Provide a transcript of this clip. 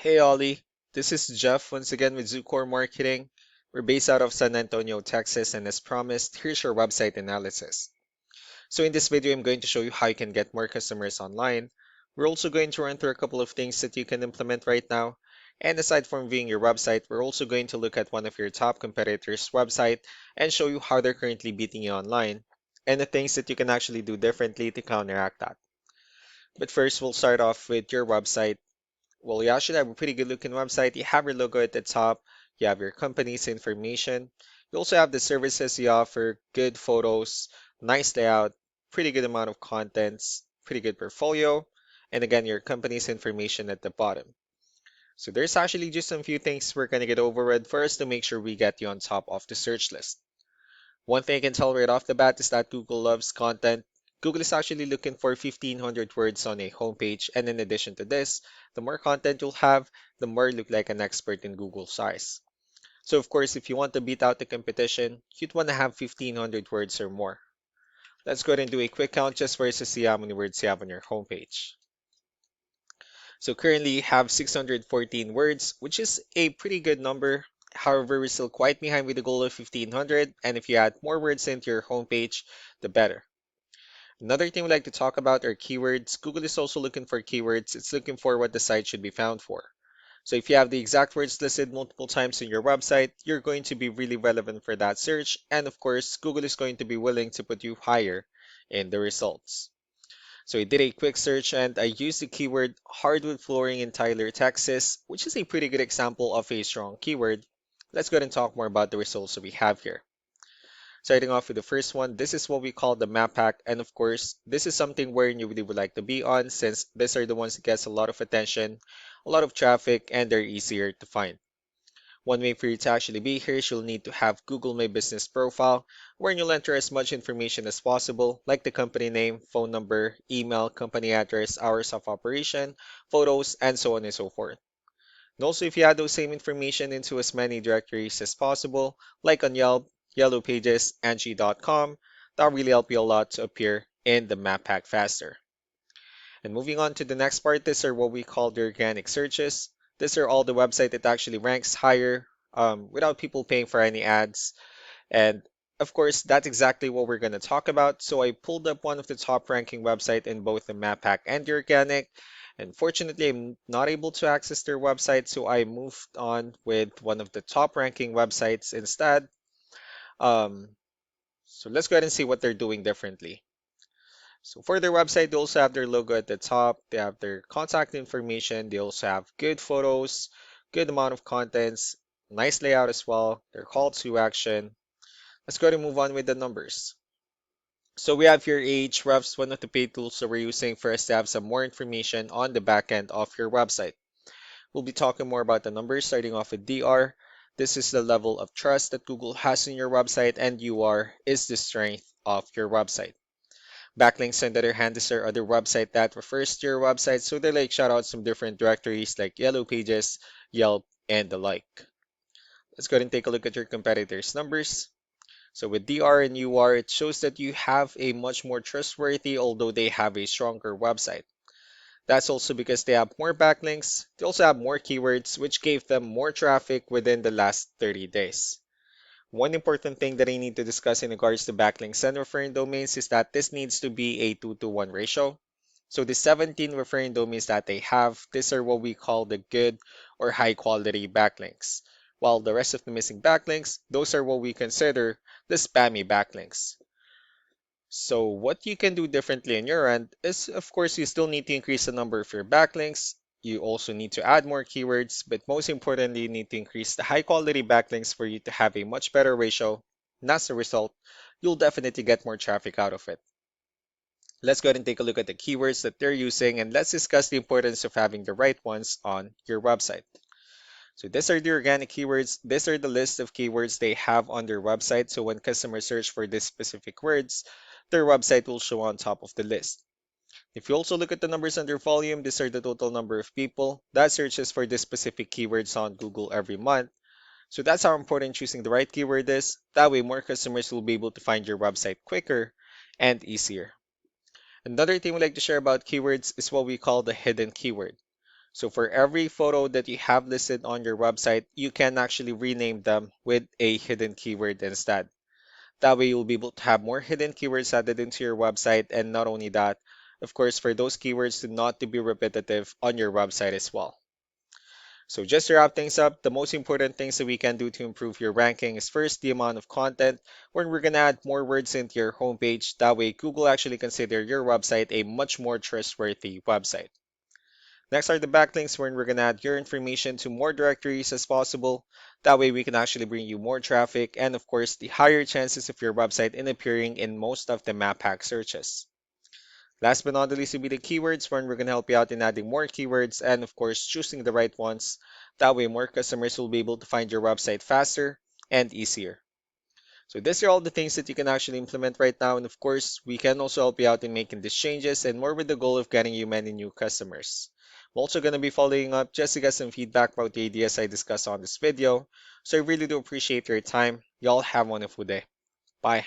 Hey Ollie, this is Jeff once again with Zucor Marketing. We're based out of San Antonio, Texas, and as promised, here's your website analysis. So in this video, I'm going to show you how you can get more customers online. We're also going to run through a couple of things that you can implement right now. And aside from viewing your website, we're also going to look at one of your top competitors' website and show you how they're currently beating you online and the things that you can actually do differently to counteract that. But first, we'll start off with your website. Well, you actually have a pretty good looking website. You have your logo at the top. You have your company's information. You also have the services you offer, good photos, nice layout, pretty good amount of contents, pretty good portfolio, and again, your company's information at the bottom. So there's actually just some few things we're going to get over with first to make sure we get you on top of the search list. One thing I can tell right off the bat is that Google loves content. Google is actually looking for 1,500 words on a homepage, and in addition to this, the more content you'll have, the more you look like an expert in Google's eyes. So of course, if you want to beat out the competition, you'd want to have 1,500 words or more. Let's go ahead and do a quick count just for us to see how many words you have on your homepage. So currently you have 614 words, which is a pretty good number. However, we're still quite behind with the goal of 1,500, and if you add more words into your homepage, the better. Another thing we like to talk about are keywords. Google is also looking for keywords. It's looking for what the site should be found for. So if you have the exact words listed multiple times in your website, you're going to be really relevant for that search. And of course, Google is going to be willing to put you higher in the results. So I did a quick search and I used the keyword hardwood flooring in Tyler, Texas, which is a pretty good example of a strong keyword. Let's go ahead and talk more about the results that we have here. Starting off with the first one, this is what we call the map hack. And of course, this is something where you really would like to be on since these are the ones that gets a lot of attention, a lot of traffic, and they're easier to find. One way for you to actually be here is you'll need to have Google My Business profile, where you'll enter as much information as possible, like the company name, phone number, email, company address, hours of operation, photos, and so on and so forth. And also, if you add those same information into as many directories as possible, like on Yelp, Yellow Pages, Angie.com, that'll really help you a lot to appear in the map pack faster. And moving on to the next part, these are what we call the organic searches. These are all the website that actually ranks higher without people paying for any ads. And of course, that's exactly what we're going to talk about. So I pulled up one of the top ranking website in both the map pack and the organic. And fortunately, I'm not able to access their website, so I moved on with one of the top ranking websites instead. Um, so let's go ahead and see what they're doing differently. So for their website, they also have their logo at the top. They have their contact information. They also have good photos, good amount of contents, nice layout as well. Their call to action. Let's go ahead and move on with the numbers. So we have here Ahrefs, one of the paid tools that we're using for us to have some more information on the back end of your website. We'll be talking more about the numbers starting off with DR. This is the level of trust that Google has in your website, and UR is the strength of your website. Backlinks, on the other hand, is our other website that refers to your website, so they like shout out some different directories like Yellow Pages, Yelp, and the like. Let's go ahead and take a look at your competitors' numbers. So with DR and UR, it shows that you have a much more trustworthy, although they have a stronger website. That's also because they have more backlinks. They also have more keywords, which gave them more traffic within the last 30 days. One important thing that I need to discuss in regards to backlinks and referring domains is that this needs to be a 2 to 1 ratio. So the 17 referring domains that they have, these are what we call the good or high quality backlinks. While the rest of the missing backlinks, those are what we consider the spammy backlinks. So what you can do differently on your end is, of course, you still need to increase the number of your backlinks. You also need to add more keywords, but most importantly, you need to increase the high quality backlinks for you to have a much better ratio. And as a result, you'll definitely get more traffic out of it. Let's go ahead and take a look at the keywords that they're using, and let's discuss the importance of having the right ones on your website. So these are the organic keywords. These are the list of keywords they have on their website. So when customers search for these specific words, their website will show on top of the list. If you also look at the numbers under volume, these are the total number of people that searches for these specific keywords on Google every month. So that's how important choosing the right keyword is. That way more customers will be able to find your website quicker and easier. Another thing we like to share about keywords is what we call the hidden keyword. So for every photo that you have listed on your website, you can actually rename them with a hidden keyword instead. That way you'll be able to have more hidden keywords added into your website, and not only that, of course, for those keywords to not to be repetitive on your website as well. So just to wrap things up, the most important things that we can do to improve your ranking is first the amount of content, when we're gonna add more words into your homepage. That way Google actually consider your website a much more trustworthy website. Next are the backlinks, wherein we're gonna add your information to more directories as possible. That way we can actually bring you more traffic, and of course the higher chances of your website in appearing in most of the map hack searches. Last but not the least will be the keywords, wherein we're gonna help you out in adding more keywords and of course choosing the right ones. That way more customers will be able to find your website faster and easier. So these are all the things that you can actually implement right now, and of course, we can also help you out in making these changes and more with the goal of getting you many new customers. I'm also going to be following up just to get some feedback about the ideas I discussed on this video. So I really do appreciate your time. Y'all have a wonderful day. Bye.